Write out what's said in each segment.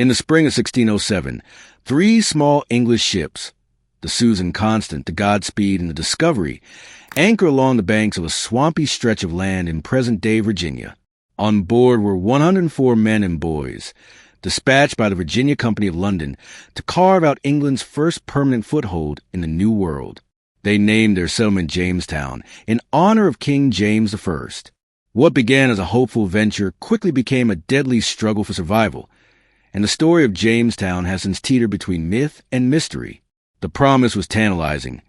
In the spring of 1607, three small English ships, the Susan Constant, the Godspeed, and the Discovery, anchor along the banks of a swampy stretch of land in present-day Virginia. On board were 104 men and boys, dispatched by the Virginia Company of London to carve out England's first permanent foothold in the New World. They named their settlement Jamestown in honor of King James I. What began as a hopeful venture quickly became a deadly struggle for survival, and the story of Jamestown has since teetered between myth and mystery. The promise was tantalizing: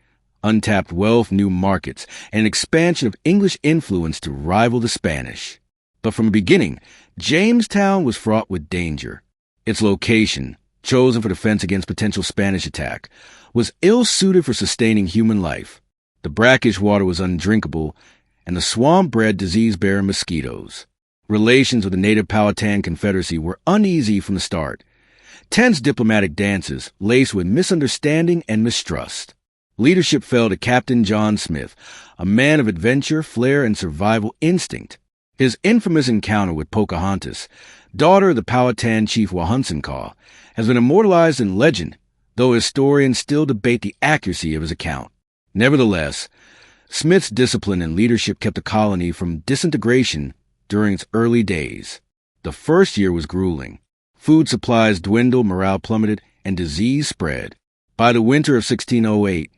untapped wealth, new markets, and an expansion of English influence to rival the Spanish. But from the beginning, Jamestown was fraught with danger. Its location, chosen for defense against potential Spanish attack, was ill-suited for sustaining human life. The brackish water was undrinkable, and the swamp bred disease-bearing mosquitoes. Relations with the native Powhatan Confederacy were uneasy from the start. Tense diplomatic dances laced with misunderstanding and mistrust. Leadership fell to Captain John Smith, a man of adventure, flair, and survival instinct. His infamous encounter with Pocahontas, daughter of the Powhatan chief Wahunsenkaw, has been immortalized in legend, though historians still debate the accuracy of his account. Nevertheless, Smith's discipline and leadership kept the colony from disintegration during its early days. The first year was grueling. Food supplies dwindled, morale plummeted, and disease spread. By the winter of 1608,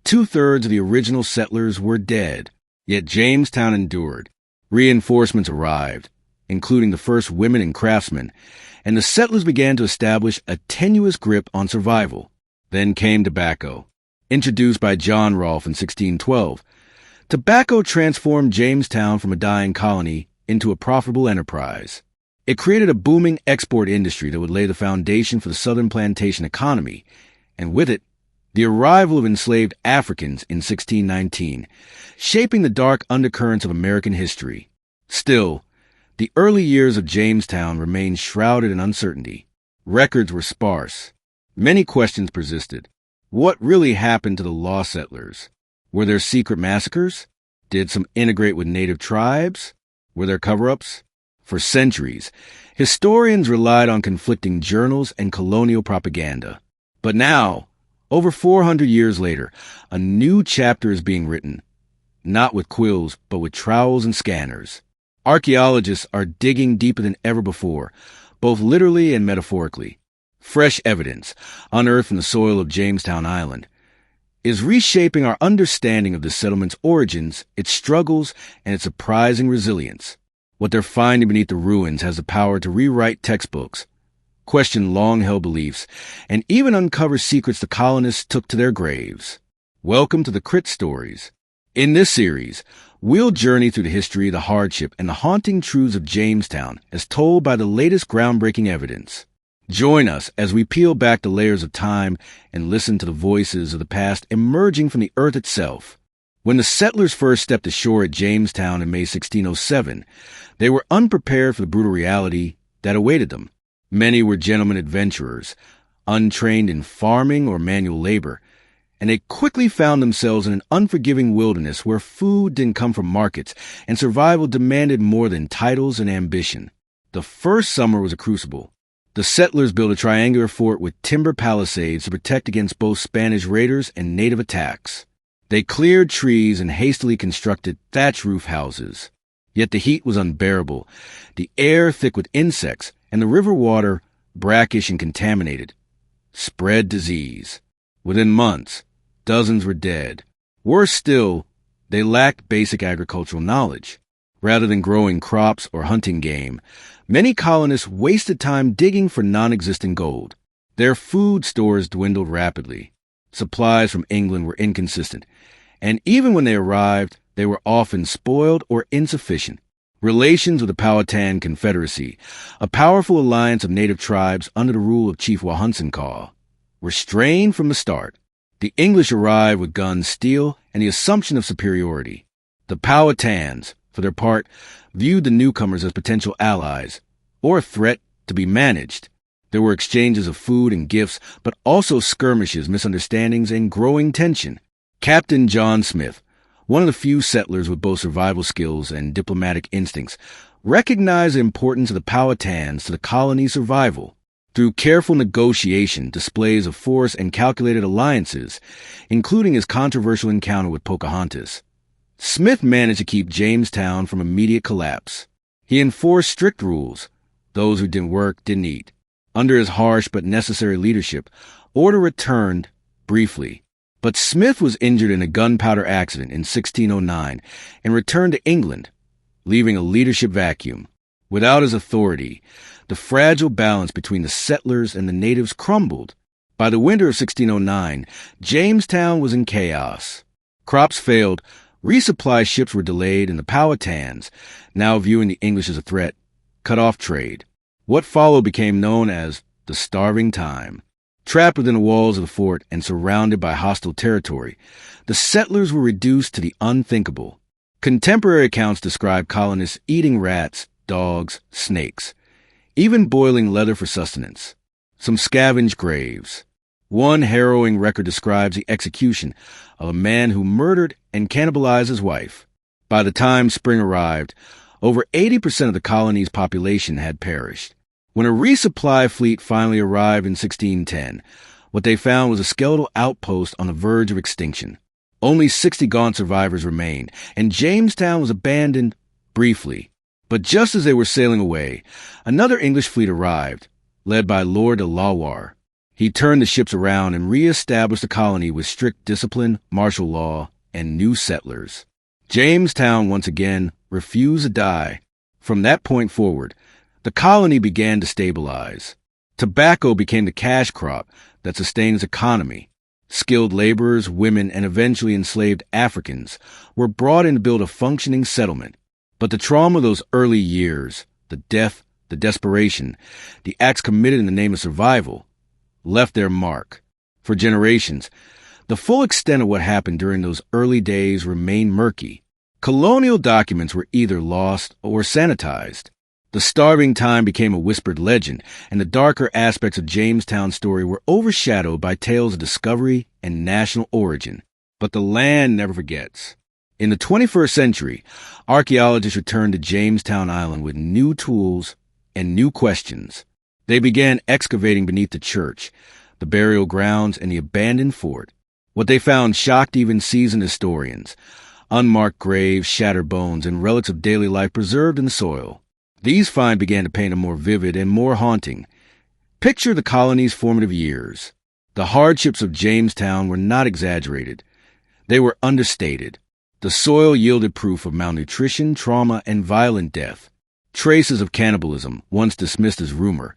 two-thirds of the original settlers were dead. Yet Jamestown endured. Reinforcements arrived, including the first women and craftsmen, and the settlers began to establish a tenuous grip on survival. Then came tobacco. Introduced by John Rolfe in 1612, tobacco transformed Jamestown from a dying colony into a profitable enterprise. It created a booming export industry that would lay the foundation for the southern plantation economy, and with it, the arrival of enslaved Africans in 1619, shaping the dark undercurrents of American history. Still, the early years of Jamestown remained shrouded in uncertainty. Records were sparse. Many questions persisted. What really happened to the lost settlers? Were there secret massacres? Did some integrate with native tribes? Were there cover-ups? For centuries, historians relied on conflicting journals and colonial propaganda. But now, over 400 years later, a new chapter is being written, not with quills, but with trowels and scanners. Archaeologists are digging deeper than ever before, both literally and metaphorically. Fresh evidence, unearthed from the soil of Jamestown Island, is reshaping our understanding of the settlement's origins, its struggles, and its surprising resilience. What they're finding beneath the ruins has the power to rewrite textbooks, question long-held beliefs, and even uncover secrets the colonists took to their graves. Welcome to the Crit Stories. In this series, we'll journey through the history, the hardship, and the haunting truths of Jamestown as told by the latest groundbreaking evidence. Join us as we peel back the layers of time and listen to the voices of the past emerging from the earth itself. When the settlers first stepped ashore at Jamestown in May 1607, they were unprepared for the brutal reality that awaited them. Many were gentlemen adventurers, untrained in farming or manual labor, and they quickly found themselves in an unforgiving wilderness where food didn't come from markets and survival demanded more than titles and ambition. The first summer was a crucible. The settlers built a triangular fort with timber palisades to protect against both Spanish raiders and native attacks. They cleared trees and hastily constructed thatch roof houses. Yet the heat was unbearable, the air thick with insects, and the river water, brackish and contaminated, spread disease. Within months, dozens were dead. Worse still, they lacked basic agricultural knowledge. Rather than growing crops or hunting game, many colonists wasted time digging for non-existent gold. Their food stores dwindled rapidly. Supplies from England were inconsistent, and even when they arrived, they were often spoiled or insufficient. Relations with the Powhatan Confederacy, a powerful alliance of native tribes under the rule of Chief Wahunsenkaw, were strained from the start. The English arrived with guns, steel, and the assumption of superiority. The Powhatans, for their part, viewed the newcomers as potential allies, or a threat to be managed. There were exchanges of food and gifts, but also skirmishes, misunderstandings, and growing tension. Captain John Smith, one of the few settlers with both survival skills and diplomatic instincts, recognized the importance of the Powhatans to the colony's survival. Through careful negotiation, displays of force, and calculated alliances, including his controversial encounter with Pocahontas, Smith managed to keep Jamestown from immediate collapse. He enforced strict rules. Those who didn't work didn't eat. Under his harsh but necessary leadership, order returned briefly. But Smith was injured in a gunpowder accident in 1609 and returned to England, leaving a leadership vacuum. Without his authority, the fragile balance between the settlers and the natives crumbled. By the winter of 1609, Jamestown was in chaos. Crops failed, resupply ships were delayed, and the Powhatans, now viewing the English as a threat, cut off trade. What followed became known as the Starving Time. Trapped within the walls of the fort and surrounded by hostile territory, the settlers were reduced to the unthinkable. Contemporary accounts describe colonists eating rats, dogs, snakes, even boiling leather for sustenance. Some scavenged graves. One harrowing record describes the execution of a man who murdered and cannibalized his wife. By the time spring arrived, over 80% of the colony's population had perished. When a resupply fleet finally arrived in 1610, what they found was a skeletal outpost on the verge of extinction. Only 60 gaunt survivors remained, and Jamestown was abandoned briefly. But just as they were sailing away, another English fleet arrived, led by Lord de Lawar. He turned the ships around and re-established the colony with strict discipline, martial law, and new settlers. Jamestown once again refused to die. From that point forward, the colony began to stabilize. Tobacco became the cash crop that sustained its economy. Skilled laborers, women, and eventually enslaved Africans were brought in to build a functioning settlement. But the trauma of those early years, the death, the desperation, the acts committed in the name of survival, left their mark. For generations, the full extent of what happened during those early days remained murky. Colonial documents were either lost or sanitized. The Starving Time became a whispered legend, and the darker aspects of Jamestown's story were overshadowed by tales of discovery and national origin. But the land never forgets. In the 21st century, archaeologists returned to Jamestown Island with new tools and new questions. They began excavating beneath the church, the burial grounds, and the abandoned fort. What they found shocked even seasoned historians. Unmarked graves, shattered bones, and relics of daily life preserved in the soil. These finds began to paint a more vivid and more haunting. Picture the colony's formative years. The hardships of Jamestown were not exaggerated. They were understated. The soil yielded proof of malnutrition, trauma, and violent death. Traces of cannibalism, once dismissed as rumor,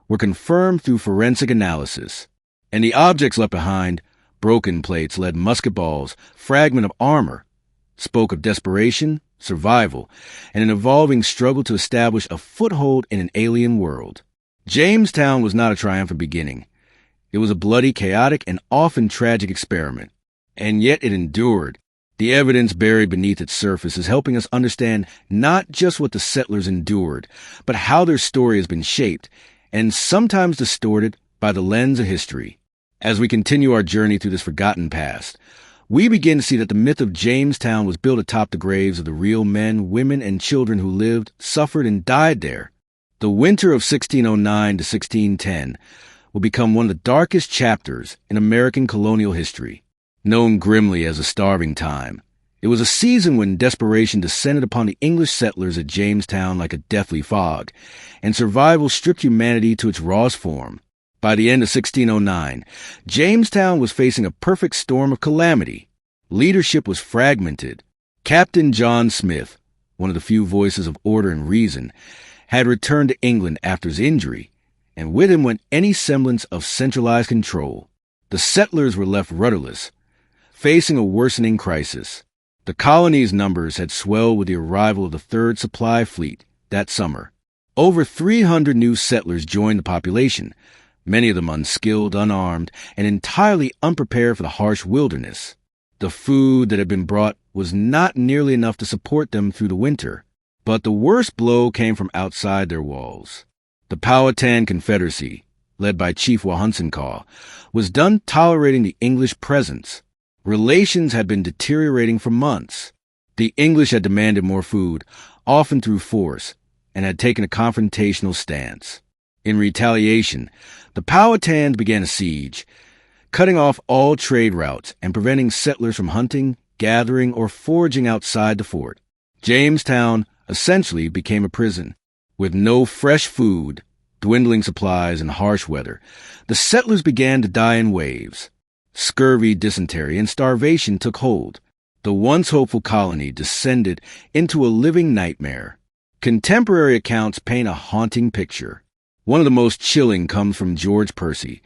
were confirmed through forensic analysis. And the objects left behind, broken plates, lead musket balls, fragment of armor, spoke of desperation, survival, and an evolving struggle to establish a foothold in an alien world. Jamestown was not a triumphant beginning. It was a bloody, chaotic, and often tragic experiment. And yet it endured. The evidence buried beneath its surface is helping us understand not just what the settlers endured, but how their story has been shaped, and sometimes distorted, by the lens of history. As we continue our journey through this forgotten past, we begin to see that the myth of Jamestown was built atop the graves of the real men, women, and children who lived, suffered, and died there. The winter of 1609 to 1610 will become one of the darkest chapters in American colonial history. Known grimly as the Starving Time, it was a season when desperation descended upon the English settlers at Jamestown like a deathly fog, and survival stripped humanity to its rawest form. By the end of 1609, Jamestown was facing a perfect storm of calamity. Leadership was fragmented. Captain John Smith, one of the few voices of order and reason, had returned to England after his injury, and with him went any semblance of centralized control. The settlers were left rudderless, facing a worsening crisis. The colony's numbers had swelled with the arrival of the Third Supply Fleet that summer. Over 300 new settlers joined the population, many of them unskilled, unarmed, and entirely unprepared for the harsh wilderness. The food that had been brought was not nearly enough to support them through the winter. But the worst blow came from outside their walls. The Powhatan Confederacy, led by Chief Wahunsenkaw, was done tolerating the English presence. Relations had been deteriorating for months. The English had demanded more food, often through force, and had taken a confrontational stance. In retaliation, the Powhatans began a siege, cutting off all trade routes and preventing settlers from hunting, gathering, or foraging outside the fort. Jamestown essentially became a prison. With no fresh food, dwindling supplies, and harsh weather, the settlers began to die in waves. Scurvy, dysentery, and starvation took hold. The once hopeful colony descended into a living nightmare. Contemporary accounts paint a haunting picture. One of the most chilling comes from George Percy,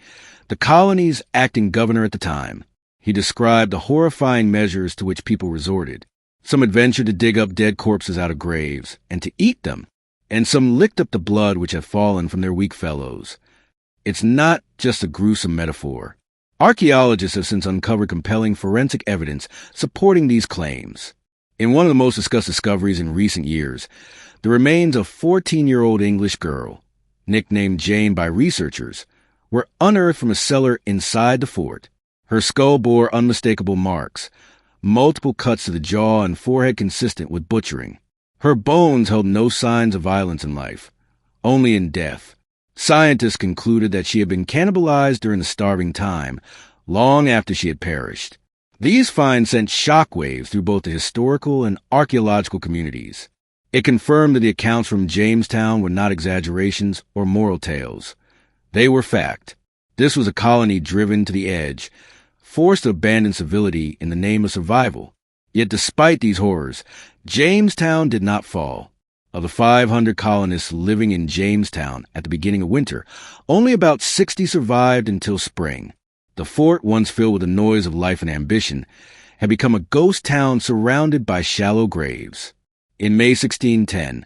the colony's acting governor at the time. He described the horrifying measures to which people resorted. Some adventured to dig up dead corpses out of graves and to eat them, and some licked up the blood which had fallen from their weak fellows. It's not just a gruesome metaphor. Archaeologists have since uncovered compelling forensic evidence supporting these claims. In one of the most discussed discoveries in recent years, the remains of a 14-year-old English girl, nicknamed Jane by researchers, were unearthed from a cellar inside the fort. Her skull bore unmistakable marks, multiple cuts to the jaw and forehead consistent with butchering. Her bones held no signs of violence in life, only in death. Scientists concluded that she had been cannibalized during the starving time, long after she had perished. These finds sent shockwaves through both the historical and archaeological communities. It confirmed that the accounts from Jamestown were not exaggerations or moral tales. They were fact. This was a colony driven to the edge, forced to abandon civility in the name of survival. Yet despite these horrors, Jamestown did not fall. Of the 500 colonists living in Jamestown at the beginning of winter, only about 60 survived until spring. The fort, once filled with the noise of life and ambition, had become a ghost town surrounded by shallow graves. In May 1610,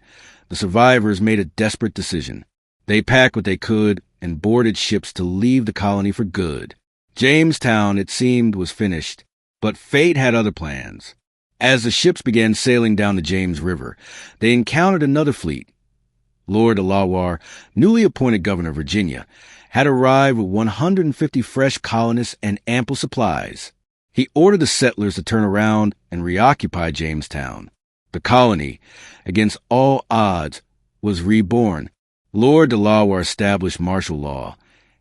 the survivors made a desperate decision. They packed what they could and boarded ships to leave the colony for good. Jamestown, it seemed, was finished, but fate had other plans. As the ships began sailing down the James River, they encountered another fleet. Lord de Lawar, newly appointed governor of Virginia, had arrived with 150 fresh colonists and ample supplies. He ordered the settlers to turn around and reoccupy Jamestown. The colony, against all odds, was reborn. Lord de Lawar established martial law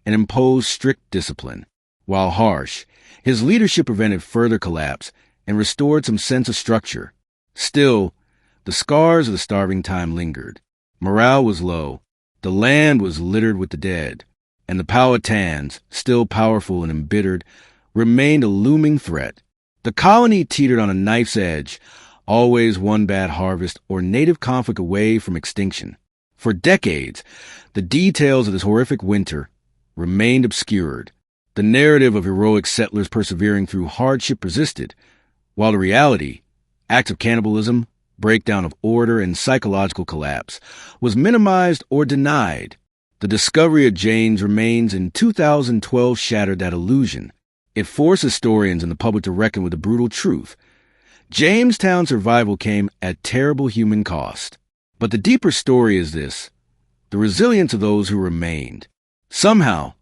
and imposed strict discipline. While harsh, his leadership prevented further collapse and restored some sense of structure. Still, the scars of the starving time lingered. Morale was low, the land was littered with the dead, and the Powhatans, still powerful and embittered, remained a looming threat. The colony teetered on a knife's edge, always one bad harvest or native conflict away from extinction. For decades, the details of this horrific winter remained obscured. The narrative of heroic settlers persevering through hardship persisted, while the reality, acts of cannibalism, breakdown of order, and psychological collapse, was minimized or denied. The discovery of Jane's remains in 2012 shattered that illusion. It forced historians and the public to reckon with the brutal truth. Jamestown's survival came at terrible human cost. But the deeper story is this: the resilience of those who remained. Somehow,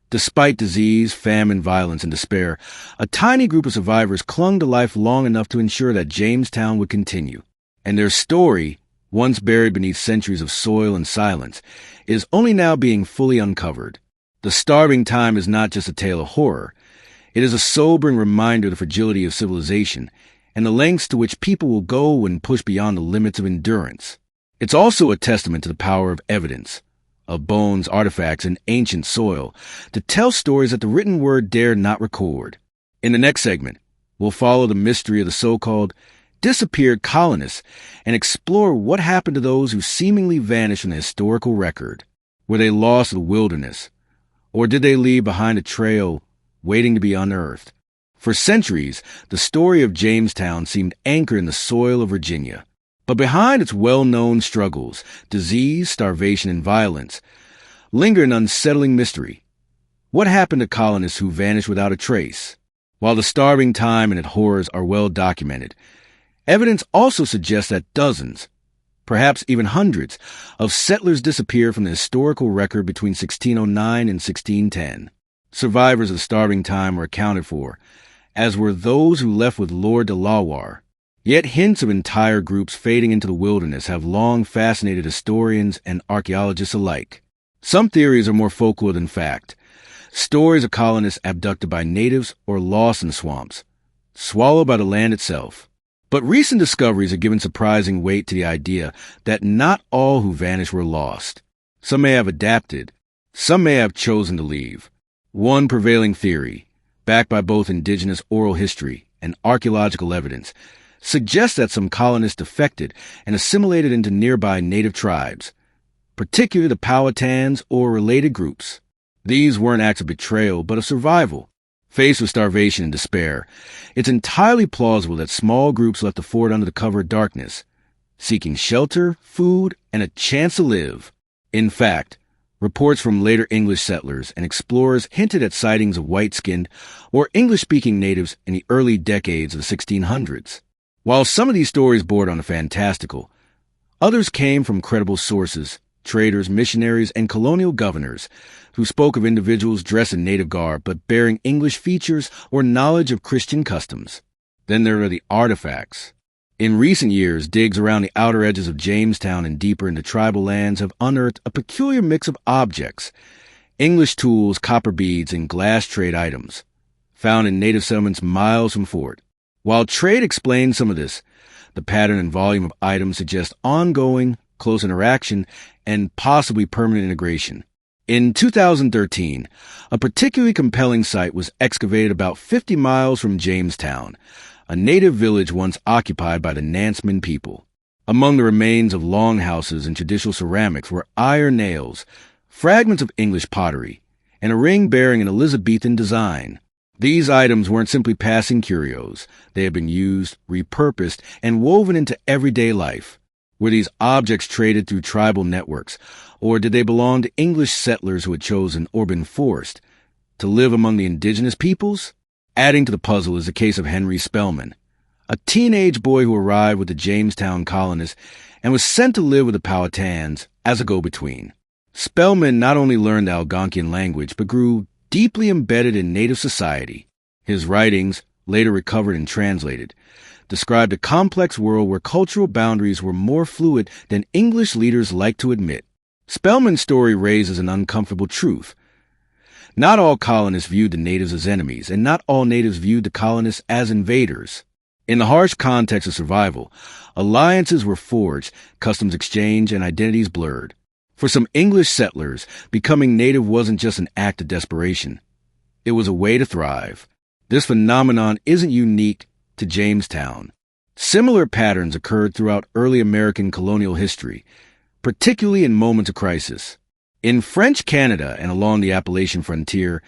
despite disease, famine, violence, and despair, a tiny group of survivors clung to life long enough to ensure that Jamestown would continue. And their story, once buried beneath centuries of soil and silence, is only now being fully uncovered. The starving time is not just a tale of horror. It is a sobering reminder of the fragility of civilization and the lengths to which people will go when pushed beyond the limits of endurance. It's also a testament to the power of evidence, of bones, artifacts, and ancient soil, to tell stories that the written word dare not record. In the next segment, we'll follow the mystery of the so-called disappeared colonists and explore what happened to those who seemingly vanished from the historical record. Were they lost in the wilderness, or did they leave behind a trail waiting to be unearthed? For centuries, the story of Jamestown seemed anchored in the soil of Virginia. But behind its well-known struggles, disease, starvation, and violence, lingered an unsettling mystery. What happened to colonists who vanished without a trace? While the starving time and its horrors are well documented, evidence also suggests that dozens, perhaps even hundreds, of settlers disappeared from the historical record between 1609 and 1610. Survivors of the starving time were accounted for, as were those who left with Lord de Lawar. Yet hints of entire groups fading into the wilderness have long fascinated historians and archaeologists alike. Some theories are more folklore than fact. Stories of colonists abducted by natives or lost in swamps, swallowed by the land itself. But recent discoveries have given surprising weight to the idea that not all who vanished were lost. Some may have adapted. Some may have chosen to leave. One prevailing theory, backed by both indigenous oral history and archaeological evidence, suggests that some colonists defected and assimilated into nearby native tribes, particularly the Powhatans or related groups. These weren't acts of betrayal, but of survival. Faced with starvation and despair, it's entirely plausible that small groups left the fort under the cover of darkness, seeking shelter, food, and a chance to live. In fact, reports from later English settlers and explorers hinted at sightings of white-skinned or English-speaking natives in the early decades of the 1600s. While some of these stories bordered on the fantastical, others came from credible sources, traders, missionaries, and colonial governors who spoke of individuals dressed in native garb but bearing English features or knowledge of Christian customs. Then there are the artifacts. In recent years, digs around the outer edges of Jamestown and deeper into tribal lands have unearthed a peculiar mix of objects: English tools, copper beads, and glass trade items, found in native settlements miles from fort. While trade explains some of this, the pattern and volume of items suggest ongoing, close interaction and possibly permanent integration. In 2013, a particularly compelling site was excavated about 50 miles from Jamestown, a native village once occupied by the Nanseman people. Among the remains of longhouses and traditional ceramics were iron nails, fragments of English pottery, and a ring bearing an Elizabethan design. These items weren't simply passing curios. They had been used, repurposed, and woven into everyday life. Were these objects traded through tribal networks, or did they belong to English settlers who had chosen or been forced to live among the indigenous peoples? Adding to the puzzle is the case of Henry Spellman, a teenage boy who arrived with the Jamestown colonists and was sent to live with the Powhatans as a go-between. Spellman not only learned the Algonquian language, but grew deeply embedded in native society. His writings, later recovered and translated, described a complex world where cultural boundaries were more fluid than English leaders liked to admit. Spellman's story raises an uncomfortable truth. Not all colonists viewed the natives as enemies, and not all natives viewed the colonists as invaders. In the harsh context of survival, alliances were forged, customs exchanged, and identities blurred. For some English settlers, becoming native wasn't just an act of desperation. It was a way to thrive. This phenomenon isn't unique to Jamestown. Similar patterns occurred throughout early American colonial history, particularly in moments of crisis. In French Canada and along the Appalachian frontier,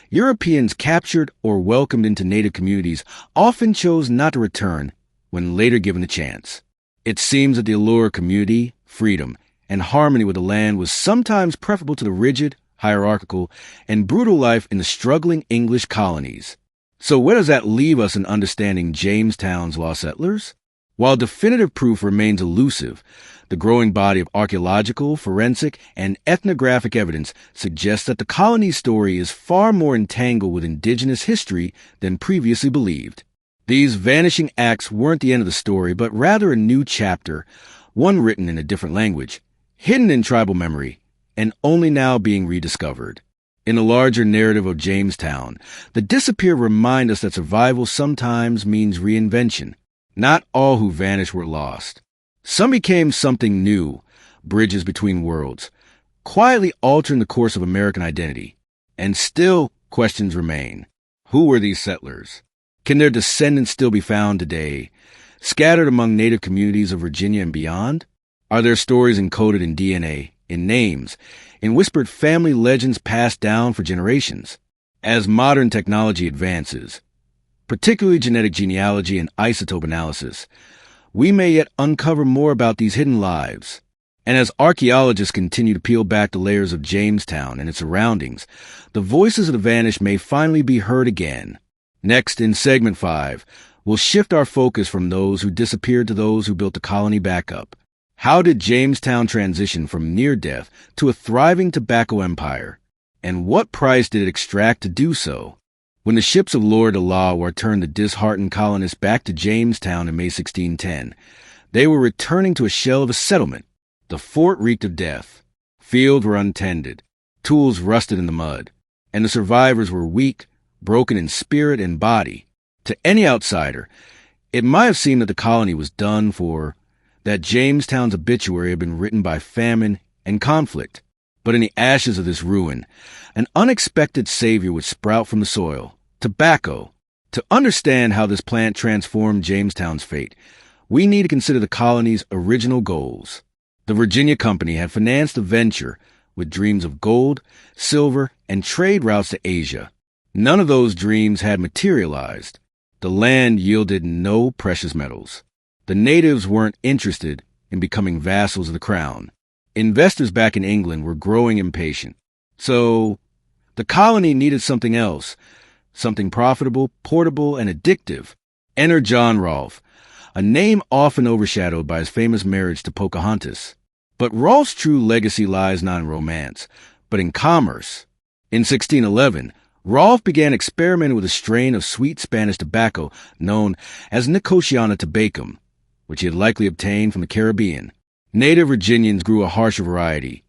Europeans captured or welcomed into native communities often chose not to return when later given a chance. It seems that the allure of community, freedom, and harmony with the land was sometimes preferable to the rigid, hierarchical, and brutal life in the struggling English colonies. So where does that leave us in understanding Jamestown's lost settlers? While definitive proof remains elusive, the growing body of archaeological, forensic, and ethnographic evidence suggests that the colony's story is far more entangled with indigenous history than previously believed. These vanishing acts weren't the end of the story, but rather a new chapter, one written in a different language, hidden in tribal memory, and only now being rediscovered. In the larger narrative of Jamestown, the disappeared remind us that survival sometimes means reinvention. Not all who vanished were lost. Some became something new, bridges between worlds, quietly altering the course of American identity. And still, questions remain. Who were these settlers? Can their descendants still be found today, scattered among native communities of Virginia and beyond? Are their stories encoded in DNA, in names, in whispered family legends passed down for generations? As modern technology advances, particularly genetic genealogy and isotope analysis, we may yet uncover more about these hidden lives. And as archaeologists continue to peel back the layers of Jamestown and its surroundings, the voices of the vanished may finally be heard again. Next, in Segment 5, we'll shift our focus from those who disappeared to those who built the colony back up. How did Jamestown transition from near death to a thriving tobacco empire? And what price did it extract to do so? When the ships of Lord Delaware turned the disheartened colonists back to Jamestown in May 1610, they were returning to a shell of a settlement. The fort reeked of death. Fields were untended. Tools rusted in the mud, and the survivors were weak, broken in spirit and body. To any outsider, it might have seemed that the colony was done for, that Jamestown's obituary had been written by famine and conflict. But in the ashes of this ruin, an unexpected savior would sprout from the soil: tobacco. To understand how this plant transformed Jamestown's fate, we need to consider the colony's original goals. The Virginia Company had financed the venture with dreams of gold, silver, and trade routes to Asia. None of those dreams had materialized. The land yielded no precious metals. The natives weren't interested in becoming vassals of the crown. Investors back in England were growing impatient. So, the colony needed something else, something profitable, portable, and addictive. Enter John Rolfe, a name often overshadowed by his famous marriage to Pocahontas. But Rolfe's true legacy lies not in romance, but in commerce. In 1611, Rolfe began experimenting with a strain of sweet Spanish tobacco known as Nicotiana tabacum, which he had likely obtained from the Caribbean. Native Virginians grew a harsher variety,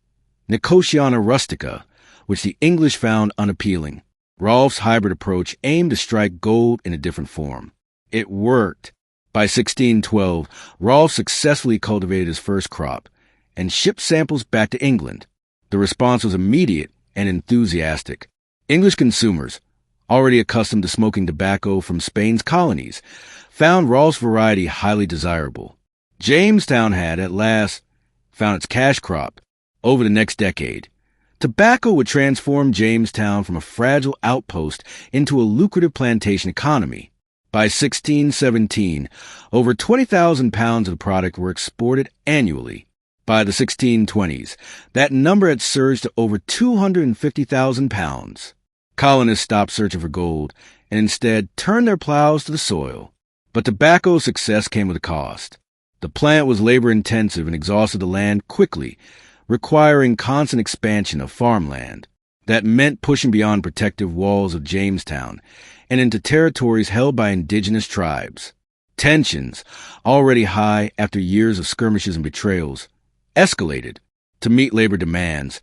Nicotiana rustica, which the English found unappealing. Rolfe's hybrid approach aimed to strike gold in a different form. It worked. By 1612, Rolfe successfully cultivated his first crop and shipped samples back to England. The response was immediate and enthusiastic. English consumers, already accustomed to smoking tobacco from Spain's colonies, found Rolfe's variety highly desirable. Jamestown had, at last, found its cash crop. Over the next decade, tobacco would transform Jamestown from a fragile outpost into a lucrative plantation economy. By 1617, over 20,000 pounds of the product were exported annually. By the 1620s, that number had surged to over 250,000 pounds. Colonists stopped searching for gold and instead turned their plows to the soil. But tobacco's success came with a cost. The plant was labor-intensive and exhausted the land quickly, requiring constant expansion of farmland. That meant pushing beyond protective walls of Jamestown and into territories held by indigenous tribes. Tensions, already high after years of skirmishes and betrayals, escalated. To meet labor demands,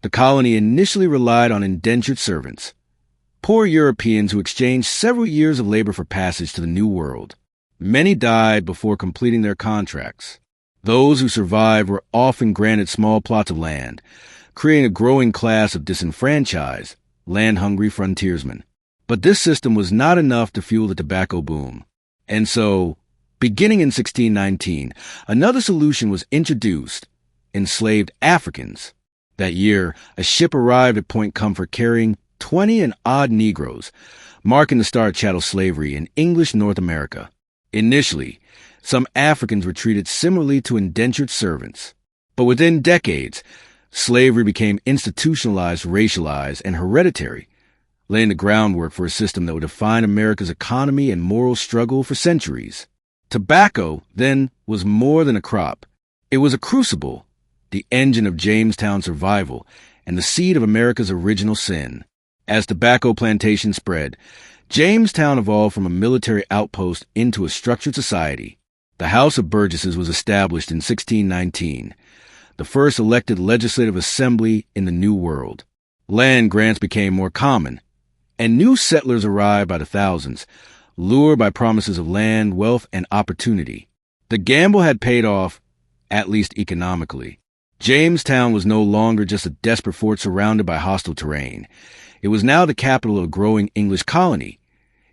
the colony initially relied on indentured servants, poor Europeans who exchanged several years of labor for passage to the New World. Many died before completing their contracts. Those who survived were often granted small plots of land, creating a growing class of disenfranchised, land-hungry frontiersmen. But this system was not enough to fuel the tobacco boom. And so, beginning in 1619, another solution was introduced: enslaved Africans. That year, a ship arrived at Point Comfort carrying 20 and odd Negroes, marking the start of chattel slavery in English North America. Initially, some Africans were treated similarly to indentured servants. But within decades, slavery became institutionalized, racialized, and hereditary, laying the groundwork for a system that would define America's economy and moral struggle for centuries. Tobacco, then, was more than a crop. It was a crucible, the engine of Jamestown's survival, and the seed of America's original sin. As tobacco plantations spread, Jamestown evolved from a military outpost into a structured society. The House of Burgesses was established in 1619, the first elected legislative assembly in the New World. Land grants became more common, and new settlers arrived by the thousands, lured by promises of land, wealth, and opportunity. The gamble had paid off, at least economically. Jamestown was no longer just a desperate fort surrounded by hostile terrain. It was now the capital of a growing English colony,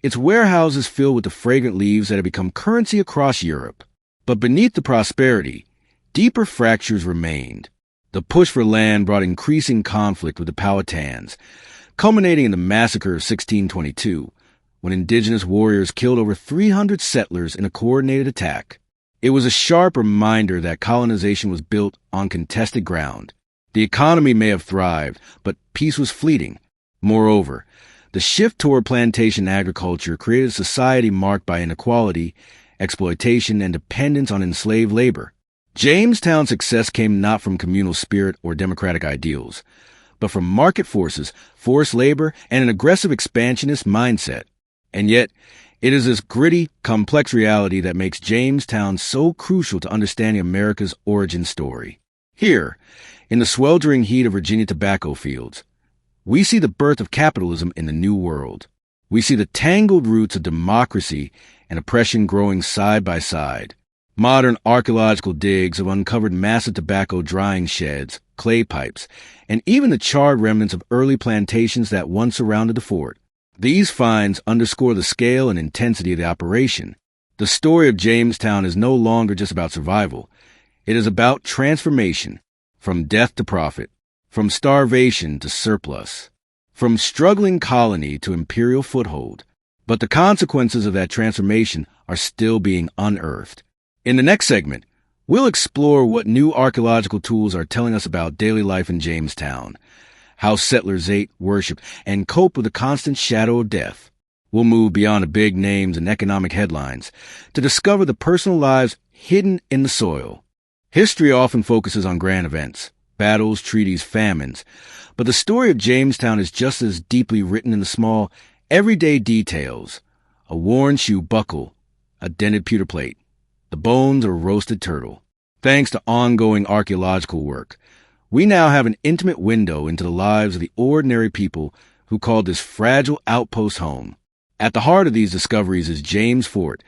its warehouses filled with the fragrant leaves that had become currency across Europe. But beneath the prosperity, deeper fractures remained. The push for land brought increasing conflict with the Powhatans, culminating in the massacre of 1622, when indigenous warriors killed over 300 settlers in a coordinated attack. It was a sharp reminder that colonization was built on contested ground. The economy may have thrived, but peace was fleeting. Moreover, the shift toward plantation agriculture created a society marked by inequality, exploitation, and dependence on enslaved labor. Jamestown's success came not from communal spirit or democratic ideals, but from market forces, forced labor, and an aggressive expansionist mindset. And yet, it is this gritty, complex reality that makes Jamestown so crucial to understanding America's origin story. Here, In the sweltering heat of Virginia tobacco fields, we see the birth of capitalism in the New World. We see the tangled roots of democracy and oppression growing side by side. Modern archaeological digs have uncovered massive tobacco drying sheds, clay pipes, and even the charred remnants of early plantations that once surrounded the fort. These finds underscore the scale and intensity of the operation. The story of Jamestown is no longer just about survival. It is about transformation, from death to profit, from starvation to surplus, from struggling colony to imperial foothold. But the consequences of that transformation are still being unearthed. In the next segment, we'll explore what new archaeological tools are telling us about daily life in Jamestown, how settlers ate, worshiped, and coped with the constant shadow of death. We'll move beyond the big names and economic headlines to discover the personal lives hidden in the soil. History often focuses on grand events, battles, treaties, famines, but the story of Jamestown is just as deeply written in the small, everyday details: a worn shoe buckle, a dented pewter plate, the bones of a roasted turtle. Thanks to ongoing archaeological work, we now have an intimate window into the lives of the ordinary people who called this fragile outpost home. At the heart of these discoveries is James Fort,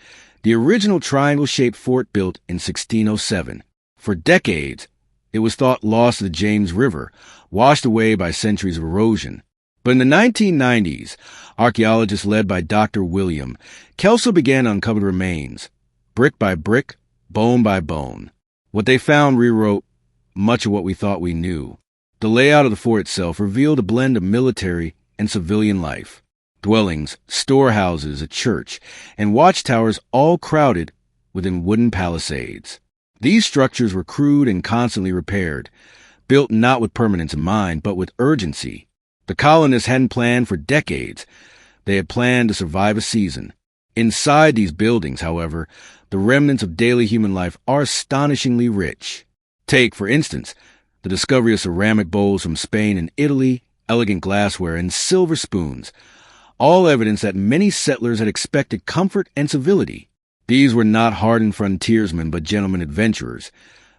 the original triangle-shaped fort built in 1607. For decades, it was thought lost to the James River, washed away by centuries of erosion. But in the 1990s, archaeologists led by Dr. William Kelso began to uncover the remains, brick by brick, bone by bone. What they found rewrote much of what we thought we knew. The layout of the fort itself revealed a blend of military and civilian life. Dwellings, storehouses, a church, and watchtowers all crowded within wooden palisades. These structures were crude and constantly repaired, built not with permanence in mind, but with urgency. The colonists hadn't planned for decades. They had planned to survive a season. Inside these buildings, however, the remnants of daily human life are astonishingly rich. Take, for instance, the discovery of ceramic bowls from Spain and Italy, elegant glassware, and silver spoons, all evidence that many settlers had expected comfort and civility. These were not hardened frontiersmen but gentlemen adventurers,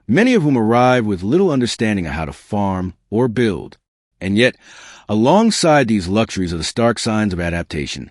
many of whom arrived with little understanding of how to farm or build. And yet, alongside these luxuries are the stark signs of adaptation.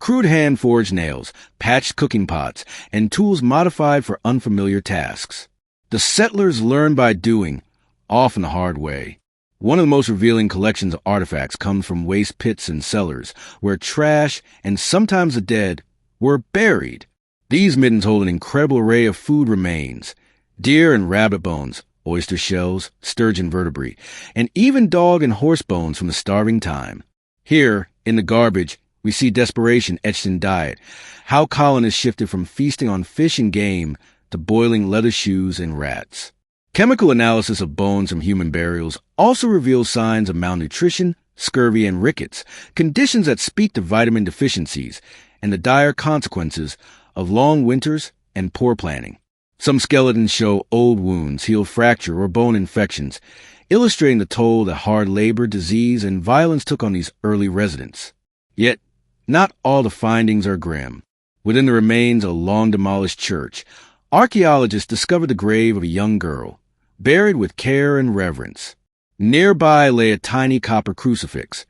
Crude hand-forged nails, patched cooking pots, and tools modified for unfamiliar tasks. The settlers learned by doing, often the hard way. One of the most revealing collections of artifacts comes from waste pits and cellars, where trash, and sometimes the dead, were buried. These middens hold an incredible array of food remains: deer and rabbit bones, oyster shells, sturgeon vertebrae, and even dog and horse bones from the starving time. Here, in the garbage, we see desperation etched in diet, how colonists shifted from feasting on fish and game to boiling leather shoes and rats. Chemical analysis of bones from human burials also reveals signs of malnutrition, scurvy, and rickets, conditions that speak to vitamin deficiencies and the dire consequences of long winters and poor planning. Some skeletons show old wounds, heel fracture, or bone infections, illustrating the toll that hard labor, disease, and violence took on these early residents. Yet, not all the findings are grim. Within the remains of a long-demolished church, archaeologists discovered the grave of a young girl, buried with care and reverence. Nearby lay a tiny copper crucifix,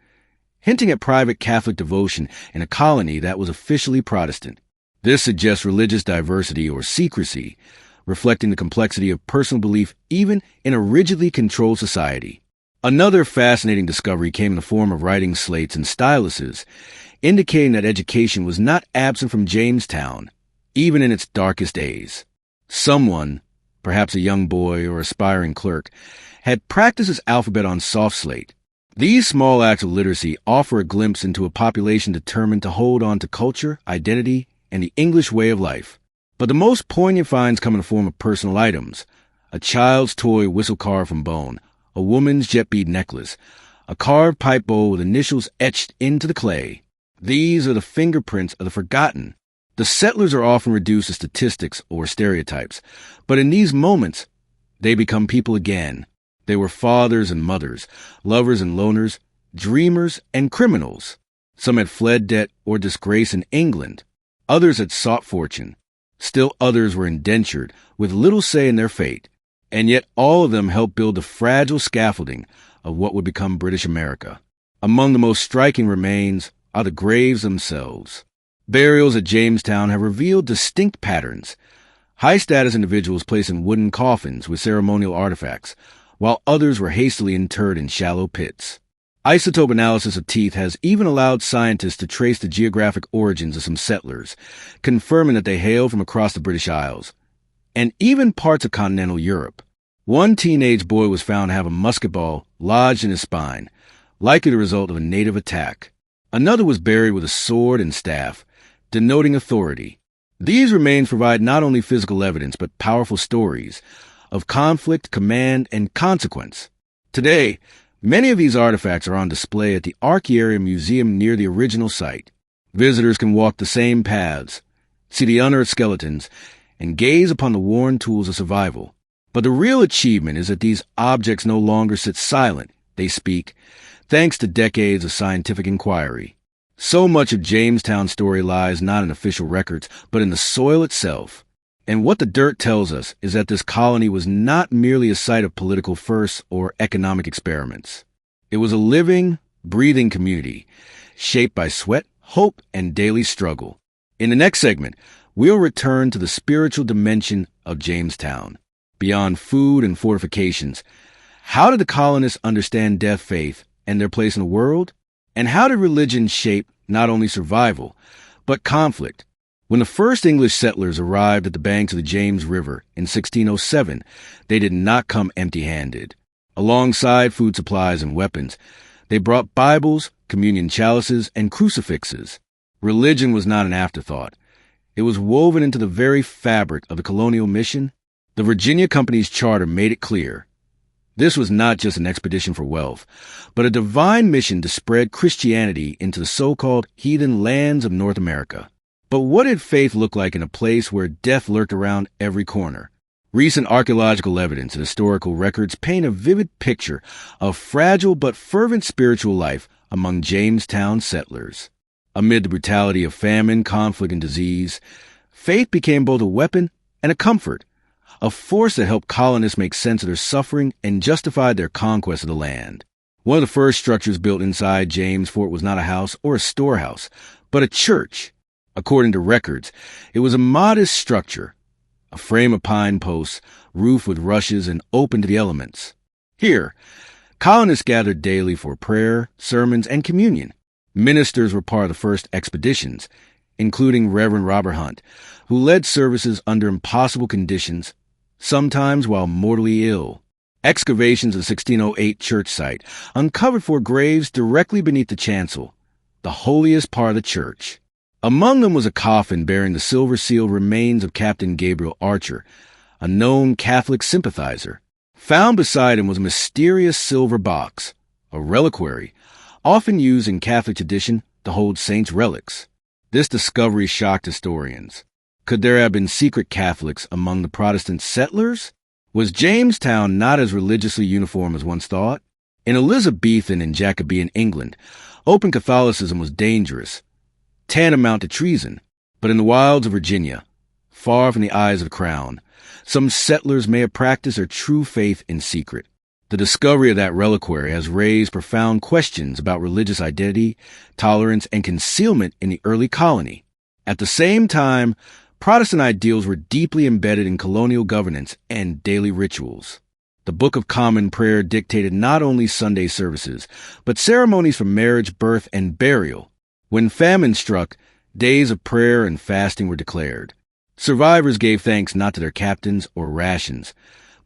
hinting at private Catholic devotion in a colony that was officially Protestant. This suggests religious diversity or secrecy, reflecting the complexity of personal belief even in a rigidly controlled society. Another fascinating discovery came in the form of writing slates and styluses, indicating that education was not absent from Jamestown, even in its darkest days. Someone, perhaps a young boy or aspiring clerk, had practiced his alphabet on soft slate. These small acts of literacy offer a glimpse into a population determined to hold on to culture, identity, and the English way of life. But the most poignant finds come in the form of personal items: a child's toy whistle carved from bone, a woman's jet bead necklace, a carved pipe bowl with initials etched into the clay. These are the fingerprints of the forgotten. The settlers are often reduced to statistics or stereotypes, but in these moments, they become people again. They were fathers and mothers, lovers and loners, dreamers and criminals. Some had fled debt or disgrace in England. Others had sought fortune. Still others were indentured, with little say in their fate. And yet all of them helped build the fragile scaffolding of what would become British America. Among the most striking remains are the graves themselves. Burials at Jamestown have revealed distinct patterns. High-status individuals placed in wooden coffins with ceremonial artifacts, while others were hastily interred in shallow pits. Isotope analysis of teeth has even allowed scientists to trace the geographic origins of some settlers, confirming that they hail from across the British Isles, and even parts of continental Europe. One teenage boy was found to have a musket ball lodged in his spine, likely the result of a native attack. Another was buried with a sword and staff, denoting authority. These remains provide not only physical evidence, but powerful stories of conflict, command, and consequence. Today, many of these artifacts are on display at the Archaeological Museum near the original site. Visitors can walk the same paths, see the unearthed skeletons, and gaze upon the worn tools of survival. But the real achievement is that these objects no longer sit silent. They speak, thanks to decades of scientific inquiry. So much of Jamestown's story lies not in official records, but in the soil itself. And what the dirt tells us is that this colony was not merely a site of political firsts or economic experiments. It was a living, breathing community, shaped by sweat, hope, and daily struggle. In the next segment, we'll return to the spiritual dimension of Jamestown. Beyond food and fortifications, how did the colonists understand death, faith, and their place in the world? And how did religion shape not only survival, but conflict? When the first English settlers arrived at the banks of the James River in 1607, they did not come empty-handed. Alongside food supplies and weapons, they brought Bibles, communion chalices, and crucifixes. Religion was not an afterthought. It was woven into the very fabric of the colonial mission. The Virginia Company's charter made it clear. This was not just an expedition for wealth, but a divine mission to spread Christianity into the so-called heathen lands of North America. But what did faith look like in a place where death lurked around every corner? Recent archaeological evidence and historical records paint a vivid picture of fragile but fervent spiritual life among Jamestown settlers. Amid the brutality of famine, conflict, and disease, faith became both a weapon and a comfort, a force that helped colonists make sense of their suffering and justified their conquest of the land. One of the first structures built inside James Fort was not a house or a storehouse, but a church. According to records, it was a modest structure, a frame of pine posts, roofed with rushes and open to the elements. Here, colonists gathered daily for prayer, sermons, and communion. Ministers were part of the first expeditions, including Reverend Robert Hunt, who led services under impossible conditions, sometimes while mortally ill. Excavations of the 1608 church site uncovered 4 graves directly beneath the chancel, the holiest part of the church. Among them was a coffin bearing the silver-sealed remains of Captain Gabriel Archer, a known Catholic sympathizer. Found beside him was a mysterious silver box, a reliquary, often used in Catholic tradition to hold saints' relics. This discovery shocked historians. Could there have been secret Catholics among the Protestant settlers? Was Jamestown not as religiously uniform as once thought? In Elizabethan and Jacobean England, open Catholicism was dangerous, tantamount to treason. But in the wilds of Virginia, far from the eyes of the crown, some settlers may have practiced their true faith in secret. The discovery of that reliquary has raised profound questions about religious identity, tolerance, and concealment in the early colony. At the same time, Protestant ideals were deeply embedded in colonial governance and daily rituals. The Book of Common Prayer dictated not only Sunday services, but ceremonies for marriage, birth, and burial. When famine struck, days of prayer and fasting were declared. Survivors gave thanks not to their captains or rations,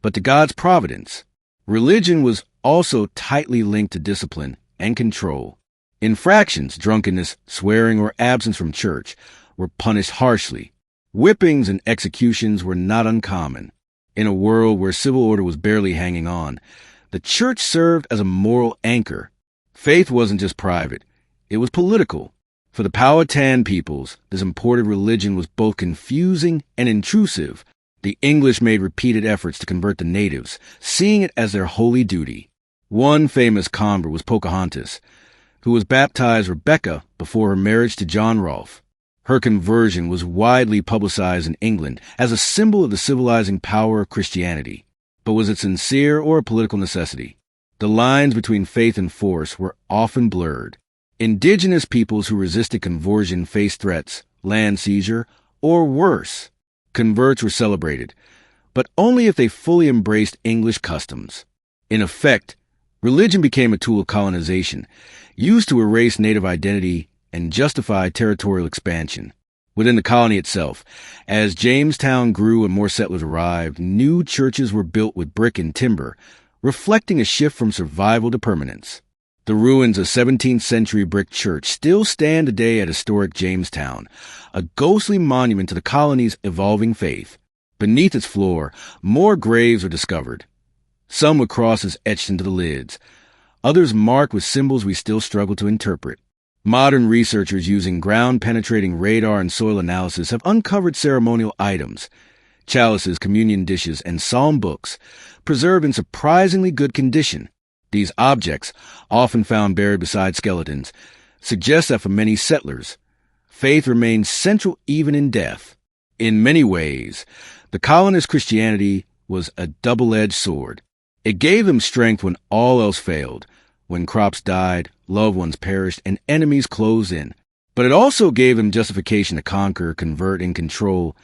but to God's providence. Religion was also tightly linked to discipline and control. Infractions, drunkenness, swearing, or absence from church were punished harshly. Whippings and executions were not uncommon. In a world where civil order was barely hanging on, the church served as a moral anchor. Faith wasn't just private, it was political. For the Powhatan peoples, this imported religion was both confusing and intrusive. The English made repeated efforts to convert the natives, seeing it as their holy duty. One famous convert was Pocahontas, who was baptized Rebecca before her marriage to John Rolfe. Her conversion was widely publicized in England as a symbol of the civilizing power of Christianity. But was it sincere or a political necessity? The lines between faith and force were often blurred. Indigenous peoples who resisted conversion faced threats, land seizure, or worse. Converts were celebrated, but only if they fully embraced English customs. In effect, religion became a tool of colonization, used to erase native identity and justify territorial expansion. Within the colony itself, as Jamestown grew and more settlers arrived, new churches were built with brick and timber, reflecting a shift from survival to permanence. The ruins of 17th century brick church still stand today at historic Jamestown, a ghostly monument to the colony's evolving faith. Beneath its floor, more graves were discovered. Some with crosses etched into the lids, others marked with symbols we still struggle to interpret. Modern researchers using ground-penetrating radar and soil analysis have uncovered ceremonial items, chalices, communion dishes, and psalm books, preserved in surprisingly good condition. These objects, often found buried beside skeletons, suggest that for many settlers, faith remained central even in death. In many ways, the colonists' Christianity was a double-edged sword. It gave them strength when all else failed, when crops died, loved ones perished, and enemies closed in. But it also gave them justification to conquer, convert, and control,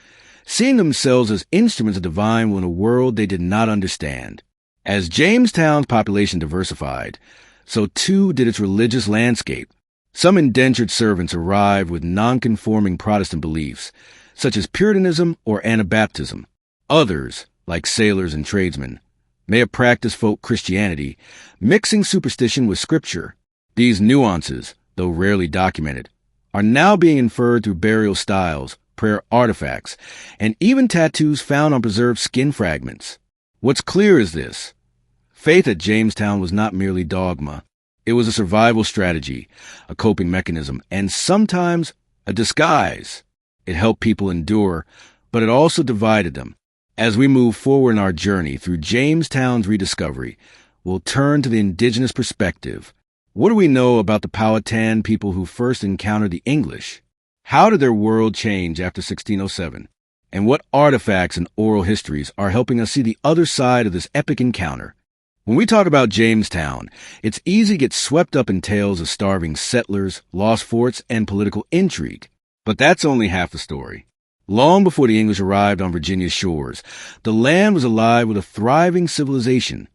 seeing themselves as instruments of divine in a world they did not understand. As Jamestown's population diversified, so too did its religious landscape. Some indentured servants arrived with nonconforming Protestant beliefs, such as Puritanism or Anabaptism. Others, like sailors and tradesmen, may have practiced folk Christianity, mixing superstition with scripture. These nuances, though rarely documented, are now being inferred through burial styles, prayer artifacts, and even tattoos found on preserved skin fragments. What's clear is this: faith at Jamestown was not merely dogma. It was a survival strategy, a coping mechanism, and sometimes a disguise. It helped people endure, but it also divided them. As we move forward in our journey through Jamestown's rediscovery, we'll turn to the indigenous perspective. What do we know about the Powhatan people who first encountered the English? How did their world change after 1607? And what artifacts and oral histories are helping us see the other side of this epic encounter? When we talk about Jamestown, it's easy to get swept up in tales of starving settlers, lost forts, and political intrigue. But that's only half the story. Long before the English arrived on Virginia's shores, the land was alive with a thriving civilization,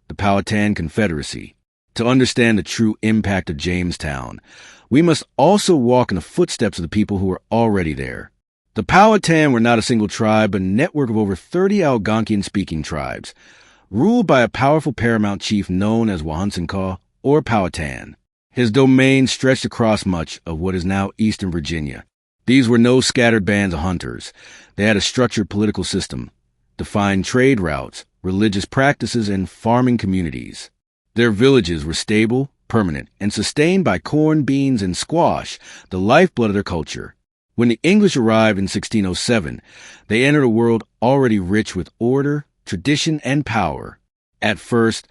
the Powhatan Confederacy. To understand the true impact of Jamestown, we must also walk in the footsteps of the people who were already there. The Powhatan were not a single tribe, but a network of over 30 Algonquian-speaking tribes, ruled by a powerful paramount chief known as Wahunsenkaw or Powhatan. His domain stretched across much of what is now eastern Virginia. These were no scattered bands of hunters. They had a structured political system, defined trade routes, religious practices, and farming communities. Their villages were stable, permanent, and sustained by corn, beans, and squash, the lifeblood of their culture. When the English arrived in 1607, they entered a world already rich with order, tradition, and power. At first,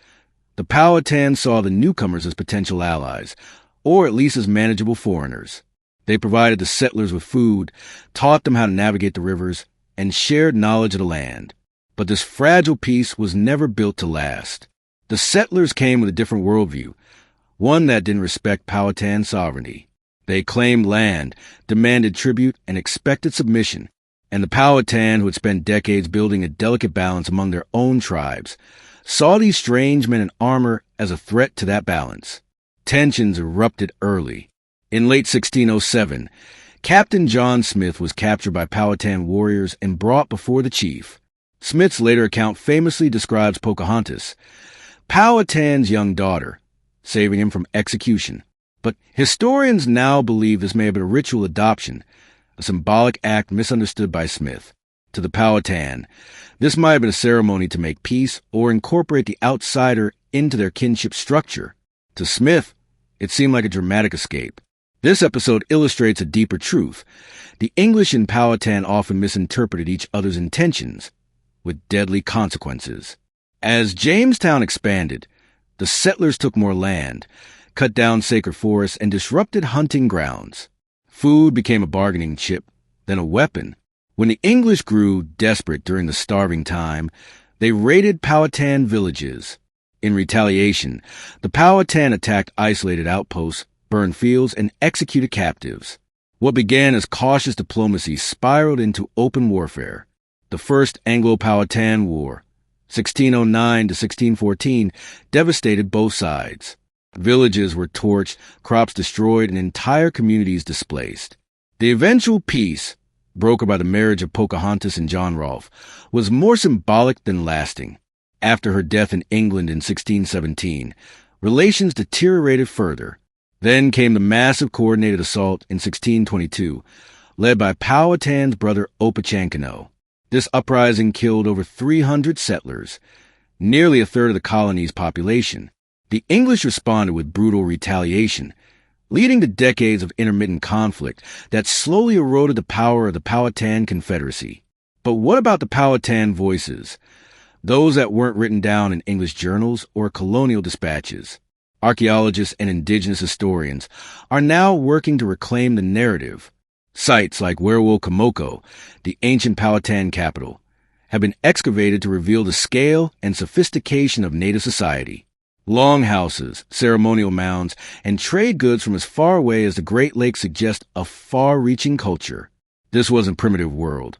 the Powhatan saw the newcomers as potential allies, or at least as manageable foreigners. They provided the settlers with food, taught them how to navigate the rivers, and shared knowledge of the land. But this fragile peace was never built to last. The settlers came with a different worldview, one that didn't respect Powhatan sovereignty. They claimed land, demanded tribute, and expected submission. And the Powhatan, who had spent decades building a delicate balance among their own tribes, saw these strange men in armor as a threat to that balance. Tensions erupted early. In late 1607, Captain John Smith was captured by Powhatan warriors and brought before the chief. Smith's later account famously describes Pocahontas, Powhatan's young daughter, saving him from execution. But historians now believe this may have been a ritual adoption, a symbolic act misunderstood by Smith. To the Powhatan, this might have been a ceremony to make peace or incorporate the outsider into their kinship structure. To Smith, it seemed like a dramatic escape. This episode illustrates a deeper truth. The English and Powhatan often misinterpreted each other's intentions, with deadly consequences. As Jamestown expanded, the settlers took more land, cut down sacred forests, and disrupted hunting grounds. Food became a bargaining chip, then a weapon. When the English grew desperate during the starving time, They raided Powhatan villages. In retaliation, the Powhatan attacked isolated outposts, burned fields, and executed captives. What began as cautious diplomacy spiraled into open warfare. The First Anglo-Powhatan War, 1609 to 1614, devastated both sides. Villages were torched, crops destroyed, and entire communities displaced. The eventual peace, brokered by the marriage of Pocahontas and John Rolfe, was more symbolic than lasting. After her death in England in 1617, relations deteriorated further. Then came the massive coordinated assault in 1622, led by Powhatan's brother Opechancanough. This uprising killed over 300 settlers, nearly a third of the colony's population. The English responded with brutal retaliation, leading to decades of intermittent conflict that slowly eroded the power of the Powhatan Confederacy. But what about the Powhatan voices? Those that weren't written down in English journals or colonial dispatches. Archaeologists and indigenous historians are now working to reclaim the narrative. Sites like Werowocomoco, the ancient Powhatan capital, have been excavated to reveal the scale and sophistication of native society. Longhouses, ceremonial mounds, and trade goods from as far away as the Great Lakes suggest a far-reaching culture. This wasn't a primitive world.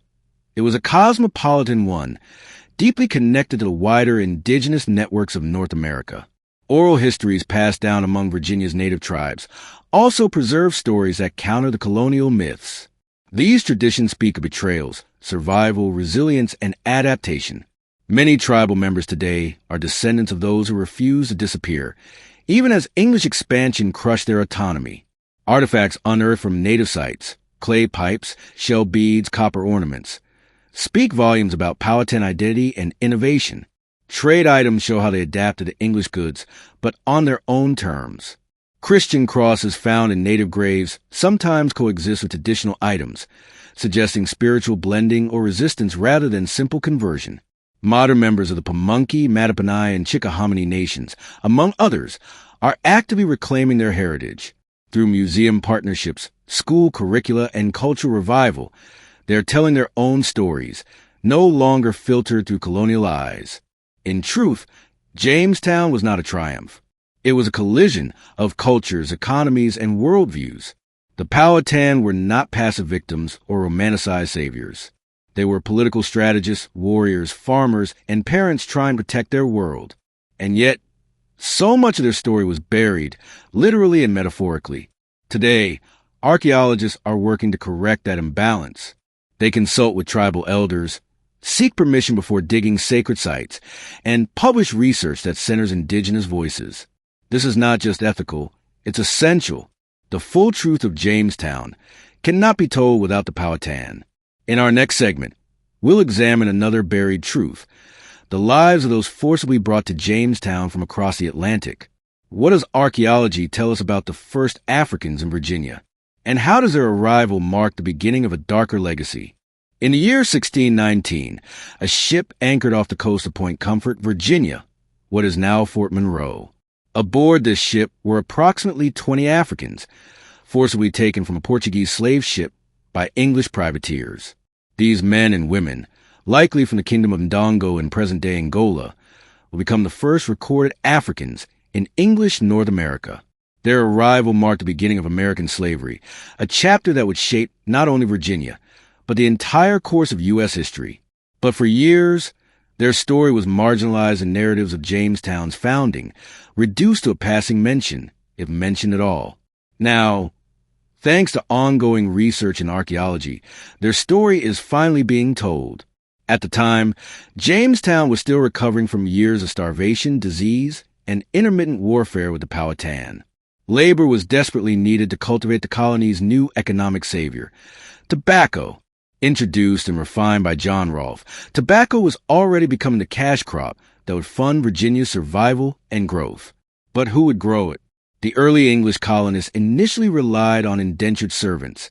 It was a cosmopolitan one, deeply connected to the wider indigenous networks of North America. Oral histories passed down among Virginia's native tribes also preserve stories that counter the colonial myths. These traditions speak of betrayals, survival, resilience, and adaptation. Many tribal members today are descendants of those who refused to disappear, even as English expansion crushed their autonomy. Artifacts unearthed from native sites, clay pipes, shell beads, copper ornaments, speak volumes about Powhatan identity and innovation. Trade items show how they adapted to English goods, but on their own terms. Christian crosses found in native graves sometimes coexist with traditional items, suggesting spiritual blending or resistance rather than simple conversion. Modern members of the Pamunkey, Mattaponi, and Chickahominy nations, among others, are actively reclaiming their heritage. Through museum partnerships, school curricula, and cultural revival, they are telling their own stories, no longer filtered through colonial eyes. In truth, Jamestown was not a triumph. It was a collision of cultures, economies, and worldviews. The Powhatan were not passive victims or romanticized saviors. They were political strategists, warriors, farmers, and parents trying to protect their world. And yet, so much of their story was buried, literally and metaphorically. Today, archaeologists are working to correct that imbalance. They consult with tribal elders, seek permission before digging sacred sites, and publish research that centers indigenous voices. This is not just ethical, it's essential. The full truth of Jamestown cannot be told without the Powhatan. In our next segment, we'll examine another buried truth, the lives of those forcibly brought to Jamestown from across the Atlantic. What does archaeology tell us about the first Africans in Virginia? And how does their arrival mark the beginning of a darker legacy? In the year 1619, a ship anchored off the coast of Point Comfort, Virginia, what is now Fort Monroe. Aboard this ship were approximately 20 Africans, forcibly taken from a Portuguese slave ship by English privateers. These men and women, likely from the kingdom of Ndongo in present-day Angola, will become the first recorded Africans in English North America. Their arrival marked the beginning of American slavery, a chapter that would shape not only Virginia, but the entire course of U.S. history. But for years, their story was marginalized in narratives of Jamestown's founding, reduced to a passing mention, if mentioned at all. Now, thanks to ongoing research in archaeology, their story is finally being told. At the time, Jamestown was still recovering from years of starvation, disease, and intermittent warfare with the Powhatan. Labor was desperately needed to cultivate the colony's new economic savior, tobacco. Introduced and refined by John Rolfe, tobacco was already becoming the cash crop that would fund Virginia's survival and growth. But who would grow it? The early English colonists initially relied on indentured servants,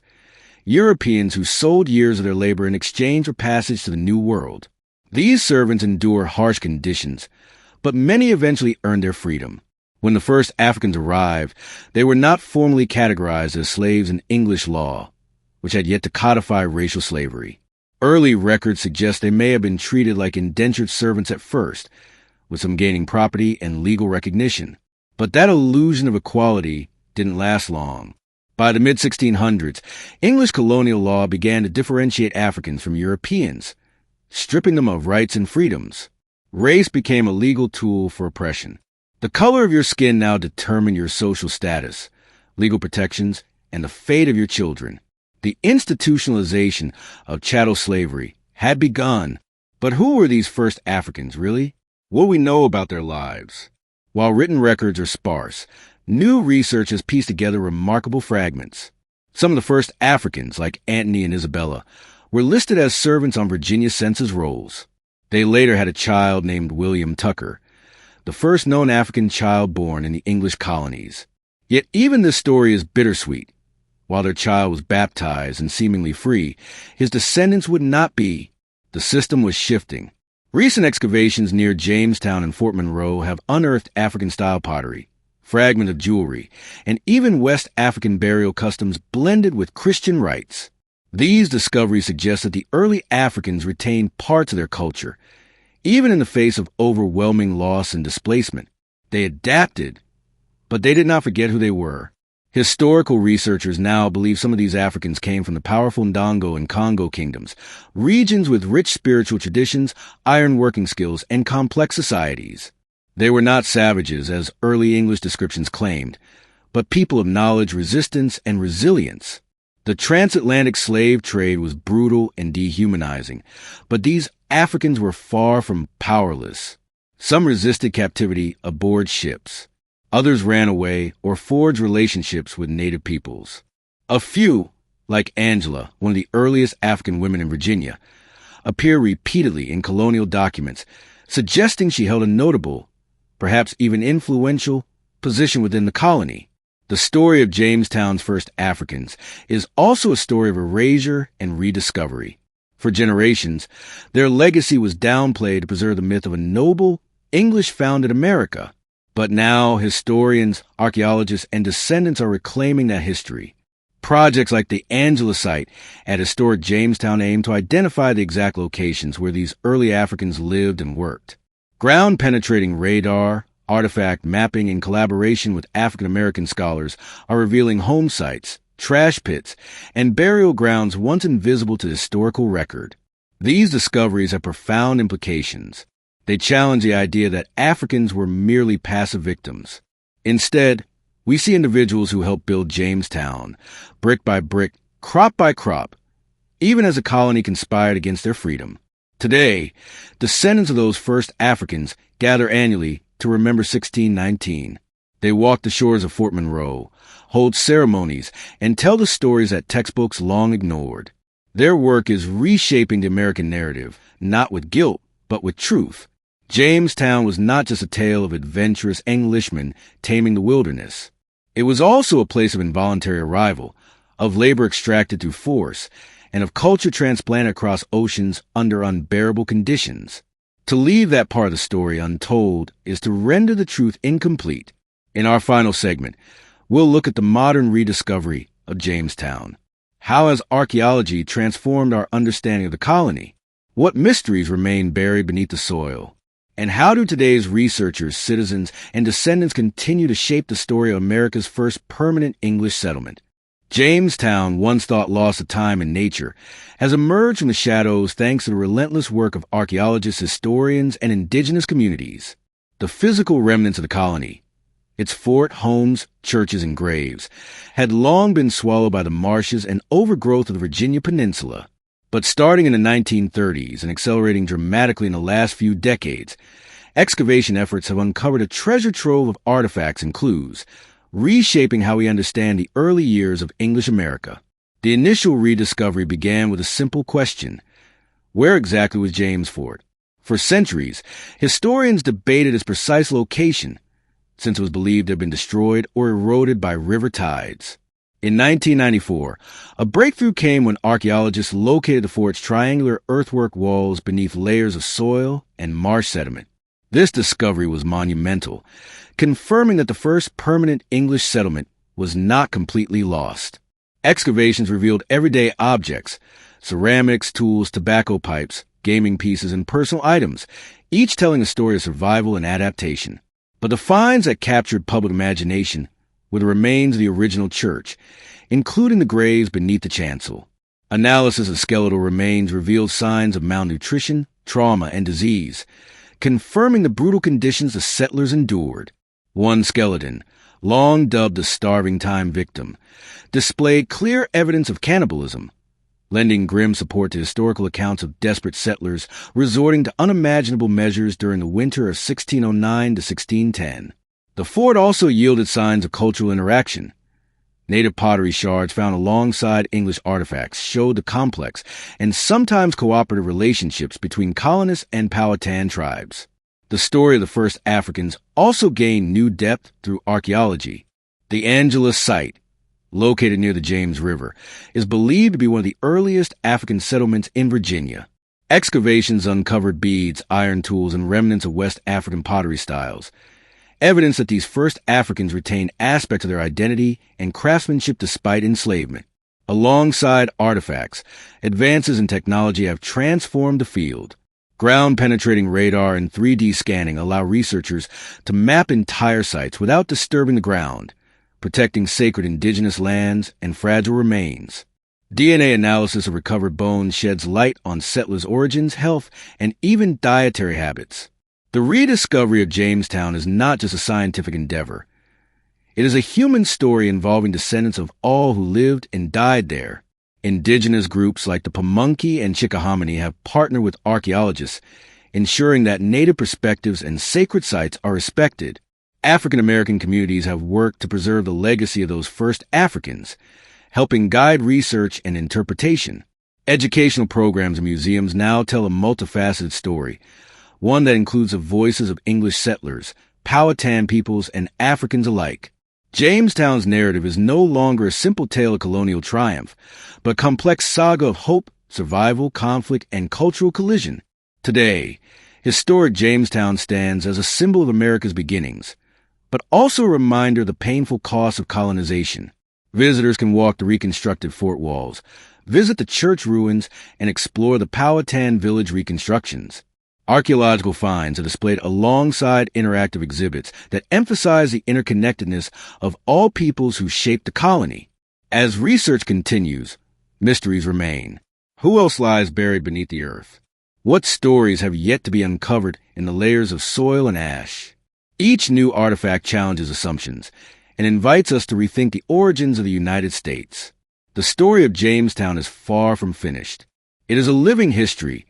Europeans who sold years of their labor in exchange for passage to the New World. These servants endured harsh conditions, but many eventually earned their freedom. When the first Africans arrived, they were not formally categorized as slaves in English law, which had yet to codify racial slavery. Early records suggest they may have been treated like indentured servants at first, with some gaining property and legal recognition. But that illusion of equality didn't last long. By the mid-1600s, English colonial law began to differentiate Africans from Europeans, stripping them of rights and freedoms. Race became a legal tool for oppression. The color of your skin now determined your social status, legal protections, and the fate of your children. The institutionalization of chattel slavery had begun. But who were these first Africans, really? What do we know about their lives? While written records are sparse, new research has pieced together remarkable fragments. Some of the first Africans, like Antony and Isabella, were listed as servants on Virginia census rolls. They later had a child named William Tucker, the first known African child born in the English colonies. Yet even this story is bittersweet. While their child was baptized and seemingly free, his descendants would not be. The system was shifting. Recent excavations near Jamestown and Fort Monroe have unearthed African-style pottery, fragments of jewelry, and even West African burial customs blended with Christian rites. These discoveries suggest that the early Africans retained parts of their culture. Even in the face of overwhelming loss and displacement, they adapted, but they did not forget who they were. Historical researchers now believe some of these Africans came from the powerful Ndongo and Congo kingdoms, regions with rich spiritual traditions, iron-working skills, and complex societies. They were not savages, as early English descriptions claimed, but people of knowledge, resistance, and resilience. The transatlantic slave trade was brutal and dehumanizing, but these Africans were far from powerless. Some resisted captivity aboard ships. Others ran away or forged relationships with native peoples. A few, like Angela, one of the earliest African women in Virginia, appear repeatedly in colonial documents, suggesting she held a notable, perhaps even influential, position within the colony. The story of Jamestown's first Africans is also a story of erasure and rediscovery. For generations, their legacy was downplayed to preserve the myth of a noble, English-founded America. But now historians, archaeologists, and descendants are reclaiming that history. Projects like the Angela site at historic Jamestown aim to identify the exact locations where these early Africans lived and worked. Ground-penetrating radar, artifact mapping, and collaboration with African-American scholars are revealing home sites, trash pits, and burial grounds once invisible to historical record. These discoveries have profound implications. They challenge the idea that Africans were merely passive victims. Instead, we see individuals who helped build Jamestown, brick by brick, crop by crop, even as the colony conspired against their freedom. Today, descendants of those first Africans gather annually to remember 1619. They walk the shores of Fort Monroe, hold ceremonies, and tell the stories that textbooks long ignored. Their work is reshaping the American narrative, not with guilt, but with truth. Jamestown was not just a tale of adventurous Englishmen taming the wilderness. It was also a place of involuntary arrival, of labor extracted through force, and of culture transplanted across oceans under unbearable conditions. To leave that part of the story untold is to render the truth incomplete. In our final segment, we'll look at the modern rediscovery of Jamestown. How has archaeology transformed our understanding of the colony? What mysteries remain buried beneath the soil? And how do today's researchers, citizens, and descendants continue to shape the story of America's first permanent English settlement? Jamestown, once thought lost to time and nature, has emerged from the shadows thanks to the relentless work of archaeologists, historians, and indigenous communities. The physical remnants of the colony, its fort, homes, churches, and graves, had long been swallowed by the marshes and overgrowth of the Virginia Peninsula. But starting in the 1930s and accelerating dramatically in the last few decades, excavation efforts have uncovered a treasure trove of artifacts and clues, reshaping how we understand the early years of English America. The initial rediscovery began with a simple question: where exactly was James Fort? For centuries, historians debated its precise location, since it was believed to have been destroyed or eroded by river tides. In 1994, a breakthrough came when archaeologists located the fort's triangular earthwork walls beneath layers of soil and marsh sediment. This discovery was monumental, confirming that the first permanent English settlement was not completely lost. Excavations revealed everyday objects, ceramics, tools, tobacco pipes, gaming pieces, and personal items, each telling a story of survival and adaptation. But the finds that captured public imagination were the remains of the original church, including the graves beneath the chancel. Analysis of skeletal remains revealed signs of malnutrition, trauma, and disease, confirming the brutal conditions the settlers endured. One skeleton, long dubbed the starving time victim, displayed clear evidence of cannibalism, lending grim support to historical accounts of desperate settlers resorting to unimaginable measures during the winter of 1609 to 1610. The fort also yielded signs of cultural interaction. Native pottery shards found alongside English artifacts showed the complex and sometimes cooperative relationships between colonists and Powhatan tribes. The story of the first Africans also gained new depth through archaeology. The Angela site, located near the James River, is believed to be one of the earliest African settlements in Virginia. Excavations uncovered beads, iron tools, and remnants of West African pottery styles, evidence that these first Africans retained aspects of their identity and craftsmanship despite enslavement. Alongside artifacts, advances in technology have transformed the field. Ground-penetrating radar and 3D scanning allow researchers to map entire sites without disturbing the ground, protecting sacred indigenous lands and fragile remains. DNA analysis of recovered bones sheds light on settlers' origins, health, and even dietary habits. The rediscovery of Jamestown is not just a scientific endeavor. It is a human story involving descendants of all who lived and died there. Indigenous groups like the Pamunkey and Chickahominy have partnered with archaeologists, ensuring that native perspectives and sacred sites are respected. African American communities have worked to preserve the legacy of those first Africans, helping guide research and interpretation. Educational programs and museums now tell a multifaceted story, one that includes the voices of English settlers, Powhatan peoples, and Africans alike. Jamestown's narrative is no longer a simple tale of colonial triumph, but a complex saga of hope, survival, conflict, and cultural collision. Today, historic Jamestown stands as a symbol of America's beginnings, but also a reminder of the painful cost of colonization. Visitors can walk the reconstructed fort walls, visit the church ruins, and explore the Powhatan village reconstructions. Archaeological finds are displayed alongside interactive exhibits that emphasize the interconnectedness of all peoples who shaped the colony. As research continues, mysteries remain. Who else lies buried beneath the earth? What stories have yet to be uncovered in the layers of soil and ash? Each new artifact challenges assumptions and invites us to rethink the origins of the United States. The story of Jamestown is far from finished. It is a living history,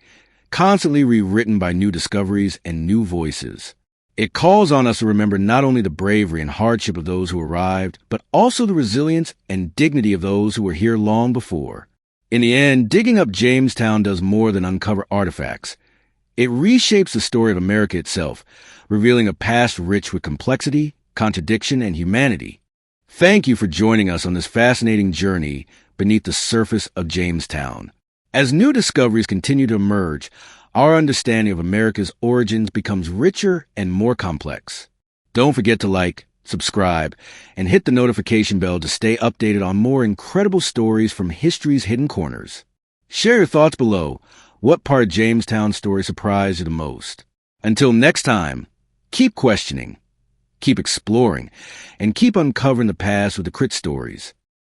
constantly rewritten by new discoveries and new voices. It calls on us to remember not only the bravery and hardship of those who arrived, but also the resilience and dignity of those who were here long before. In the end, digging up Jamestown does more than uncover artifacts. It reshapes the story of America itself, revealing a past rich with complexity, contradiction, and humanity. Thank you for joining us on this fascinating journey beneath the surface of Jamestown. As new discoveries continue to emerge, our understanding of America's origins becomes richer and more complex. Don't forget to like, subscribe, and hit the notification bell to stay updated on more incredible stories from history's hidden corners. Share your thoughts below. What part of Jamestown's story surprised you the most? Until next time, keep questioning, keep exploring, and keep uncovering the past with the Crit Stories.